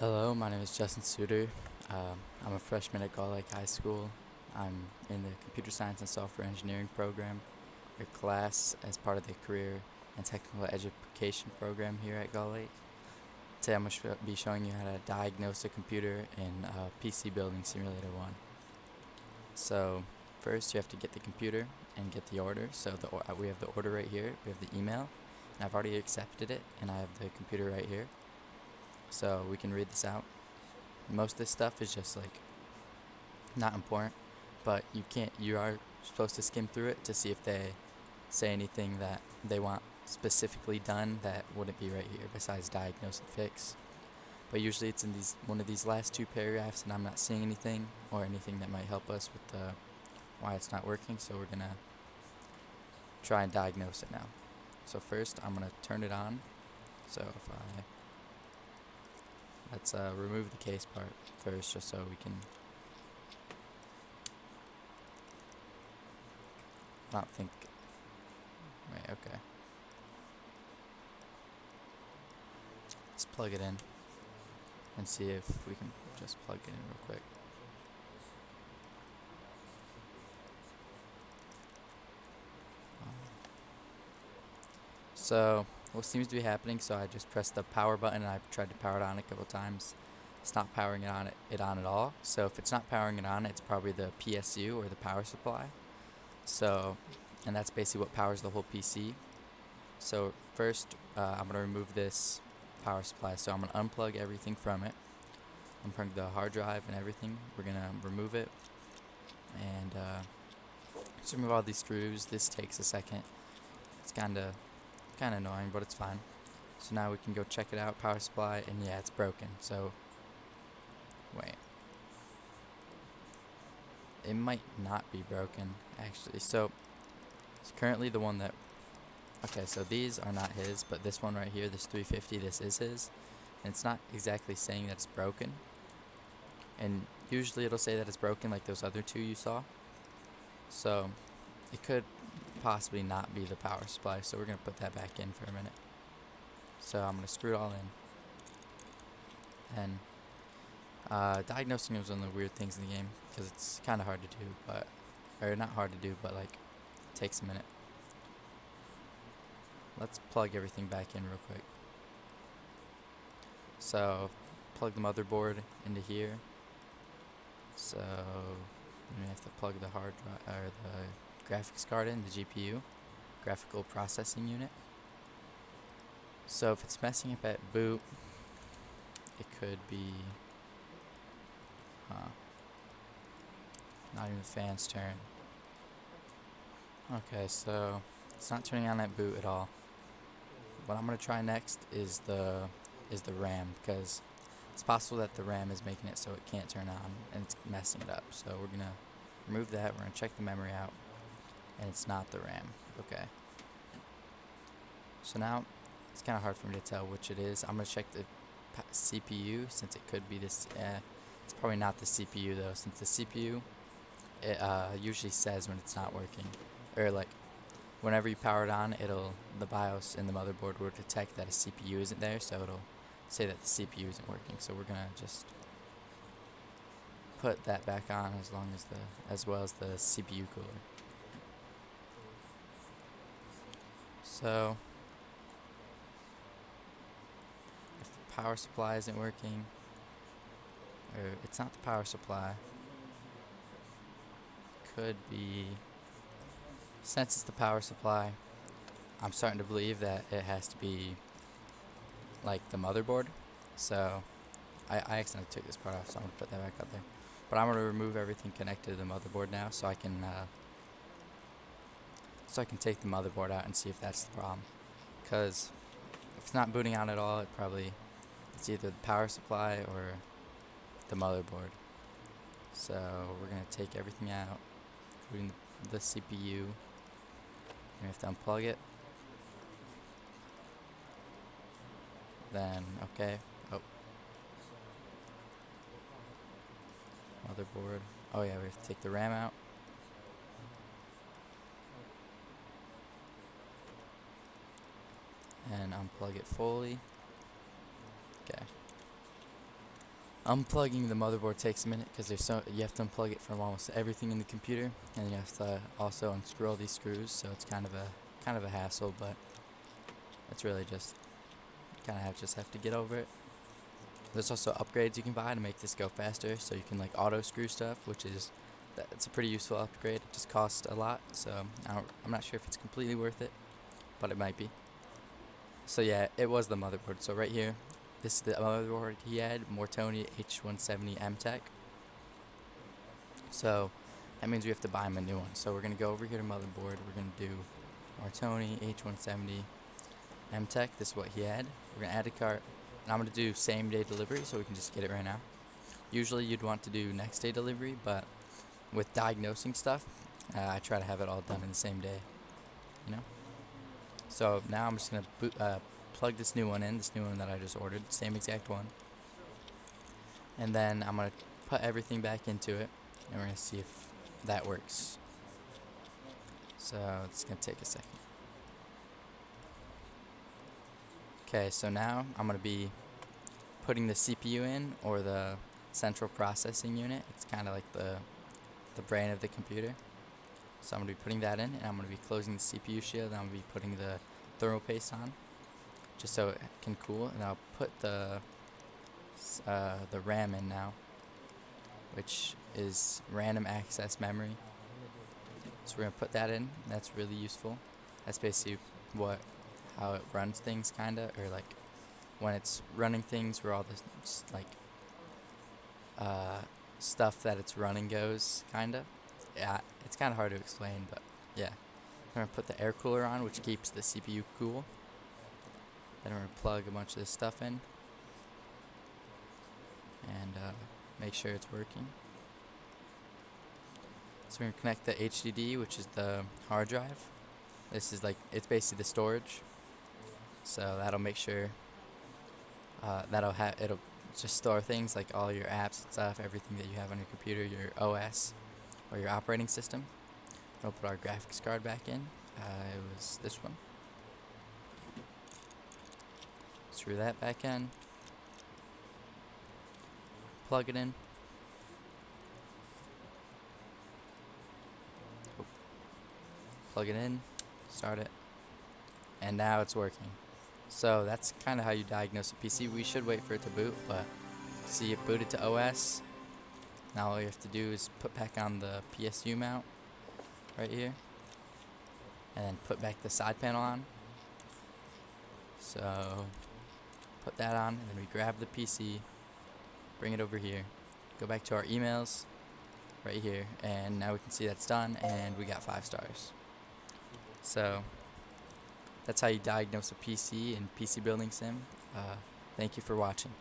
Hello, my name is Justin Suter. I'm a freshman at Gull Lake High School. I'm in the Computer Science and Software Engineering program, or class, as part of the Career and Technical Education program here at Gull Lake. Today I'm going to be showing you how to diagnose a computer in PC Building Simulator 1. So first you have to get the computer and get the order. So we have the order right here, we have the email, and I've already accepted it, and I have the computer right here. So we can read this out. Most of this stuff is just like not important, but you are supposed to skim through it to see if they say anything that they want specifically done that wouldn't be right here besides diagnose and fix. But usually it's in one of these last two paragraphs, and I'm not seeing anything or anything that might help us with why it's not working, so we're gonna try and diagnose it now. So first I'm gonna turn it on. So let's remove the case part first, just so we can. I don't think. Wait, okay. Let's plug it in and see if we can just plug it in real quick. So what seems to be happening, so I just pressed the power button and I tried to power it on a couple times. It's not powering it on at all. So if it's not powering it on, it's probably the PSU or the power supply. So, and that's basically what powers the whole PC. So first, I'm going to remove this power supply. So I'm going to unplug everything from it. Unplug the hard drive and everything. We're going to remove it. And just remove all these screws. This takes a second. It's kind of annoying, but it's fine. So now we can go check it out, power supply, and yeah, it's broken. So, wait. It might not be broken, actually. So it's currently the one that, okay, so these are not his, but this one right here, this 350, this is his. And it's not exactly saying that it's broken. And usually it'll say that it's broken like those other two you saw. So it could possibly not be the power supply, so we're going to put that back in for a minute. So I'm going to screw it all in. And diagnosing is one of the weird things in the game, because it's kind of hard to do, or not hard to do, but like it takes a minute. Let's plug everything back in real quick. So plug the motherboard into here. So we have to plug the hard drive, or the graphics card in, the GPU, graphical processing unit. So if it's messing up at boot, it could be, not even the fan's turn. Okay, so it's not turning on at boot at all. What I'm gonna try next is the RAM, because it's possible that the RAM is making it so it can't turn on and it's messing it up. So we're gonna remove that. We're gonna check the memory out, and it's not the RAM. Okay. So now it's kind of hard for me to tell which it is. I'm gonna check the CPU, since it could be this. It's probably not the CPU though, since the CPU it usually says when it's not working, or like whenever you power it on, the BIOS and the motherboard will detect that a CPU isn't there, so it'll say that the CPU isn't working. So we're gonna just put that back on as well as the CPU cooler. So if the power supply isn't working, or it's not the power supply, could be, since it's the power supply, I'm starting to believe that it has to be like the motherboard. So I accidentally took this part off, so I'm gonna put that back up there. But I'm gonna remove everything connected to the motherboard now, so I can take the motherboard out and see if that's the problem. Because if it's not booting on at all, it's either the power supply or the motherboard. So we're gonna take everything out, including the CPU. We have to unplug it. Then, okay. Oh. Motherboard. Oh yeah, we have to take the RAM out. And unplug it fully. Okay. Unplugging the motherboard takes a minute because you have to unplug it from almost everything in the computer, and you have to also unscrew all these screws. So it's kind of a hassle, but it's really just just have to get over it. There's also upgrades you can buy to make this go faster, so you can like auto screw stuff, it's a pretty useful upgrade. It just costs a lot, so I'm not sure if it's completely worth it, but it might be. So yeah, it was the motherboard. So right here, this is the motherboard he had, Mortoni H170 MTech. So that means we have to buy him a new one. So we're gonna go over here to motherboard. We're gonna do Mortoni H170 MTech. This is what he had. We're gonna add a cart, and I'm gonna do same day delivery, so we can just get it right now. Usually you'd want to do next day delivery, but with diagnosing stuff, I try to have it all done in the same day. You know. So now I'm just gonna plug this new one in, this new one that I just ordered, same exact one. And then I'm gonna put everything back into it, and we're gonna see if that works. So it's gonna take a second. Okay, so now I'm gonna be putting the CPU in, or the central processing unit. It's kind of like the brain of the computer. So I'm gonna be putting that in, and I'm gonna be closing the CPU shield, and I'm gonna be putting the thermal paste on, just so it can cool. And I'll put the RAM in now, which is random access memory. So we're gonna put that in. That's really useful. That's basically how it runs things, kinda, or like when it's running things, where all the stuff that it's running goes, kinda. Yeah, it's kind of hard to explain, but yeah. We're gonna put the air cooler on, which keeps the CPU cool. Then we're gonna plug a bunch of this stuff in, and make sure it's working. So we're gonna connect the HDD, which is the hard drive. This is it's basically the storage. So that'll make sure it'll just store things like all your apps and stuff, everything that you have on your computer, your OS or your operating system. We'll put our graphics card back in. It was this one. Screw that back in. Plug it in. Plug it in. Start it. And now it's working. So that's kind of how you diagnose a PC. We should wait for it to boot, but see it booted to OS. Now all you have to do is put back on the PSU mount right here, and then put back the side panel on. So put that on, and then we grab the PC, bring it over here, go back to our emails right here, and now we can see that's done, and we got 5 stars. So that's how you diagnose a PC in PC Building Sim. Thank you for watching.